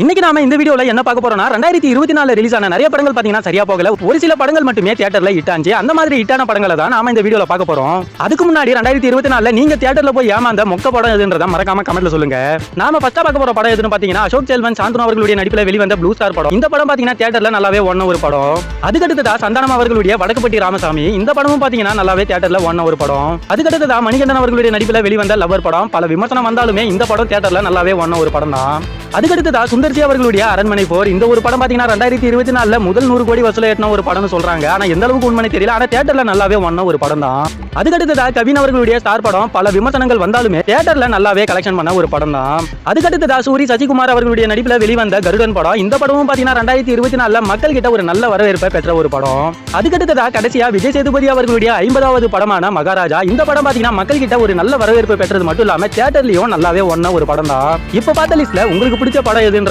இன்னைக்கு நாம இந்த வீடியோல என்ன பார்க்க போறோம்னா 2024 ரிலீஸ் ஆன நிறைய படங்கள் பாத்தீங்கன்னா சரியா போகல. ஒரு சில படங்கள் மட்டுமே தியேட்டர்ல ஹிட் ஆச்சு. அந்த மாதிரி ஹிட்டான படங்களை தான் நாம இந்த வீடியோல பார்க்க போறோம். அதுக்கு முன்னாடி 2024 நீங்க தியேட்டர்ல போய் ஏமாந்த மொக்க படம் எதுன்றத மறக்காம கமெண்ட்ல சொல்லுங்க. நாம ஃபர்ஸ்டா பார்க்க போற படம் எதுன்னு பாத்தீங்கன்னா அசோக் செல்வன் சாந்தனு அவர்களுடைய நடிப்பில் வெளிவந்த ப்ளூ ஸ்டார் படம். இந்த படம் பாத்தீங்கன்னா தியேட்டர்ல நல்லாவே ஓடின ஒரு படம். அதுக்கடுத்ததா சந்தானம் அவர்களுடைய வடக்குப்பட்டி ராமசாமி. இந்த படமும் பாத்தீங்கன்னா நல்லாவே தியேட்டர்ல ஓடின ஒரு படம். அதுக்கடுத்ததா மணிகண்டன் அவர்களுடைய நடிப்பில் வெளிவந்த லவர் படம். பல விமர்சனம் வந்தாலுமே இந்த படம் தியேட்டர்ல நல்லாவே ஓடின ஒரு படம் தான். அதுக்கடுத்ததா சுந்தர்சி அவர்களுடைய அரண்மனை போர். இந்த ஒரு படம் பாத்தீங்கன்னா 2024 முதல் 100 கோடி வசூல் ஏற்றின ஒரு படம்னு சொல்றாங்க. ஆனா எந்த அளவுக்கு உண்மை தெரியல. ஆனா தியேட்டர்ல நல்லாவே ஓடின ஒரு படம் தான். அதுக்கடுத்ததா கவின் அவர்களுடைய ஸ்டார் படம். பல விமர்சனங்கள் வந்தாலுமே தியேட்டர்ல நல்லாவே கலெக்ஷன் பண்ண ஒரு படம் தான். அதுக்கடுத்ததா சூரி சசிகுமார் அவர்களுடைய நடிப்பில் வெளிவந்த கருடன் படம். இந்த படமும் பாத்தீங்கன்னா 2024 மக்கள் கிட்ட ஒரு நல்ல வரவேற்பை பெற்ற ஒரு படம். அதுக்கடுத்ததா கடைசியா விஜய் சேதுபதி அவர்களுடைய 50வது படமான மகாராஜா. இந்த படம் பாத்தீங்கன்னா மக்கள் கிட்ட ஒரு நல்ல வரவேற்பு பெற்றது மட்டும் இல்லாம தியேட்டர்லயும் நல்லாவே ஓடின ஒரு படம் தான். இப்ப பார்த்த லிஸ்ட்ல உங்களுக்கு பிடிச்ச படம் எதுன்ற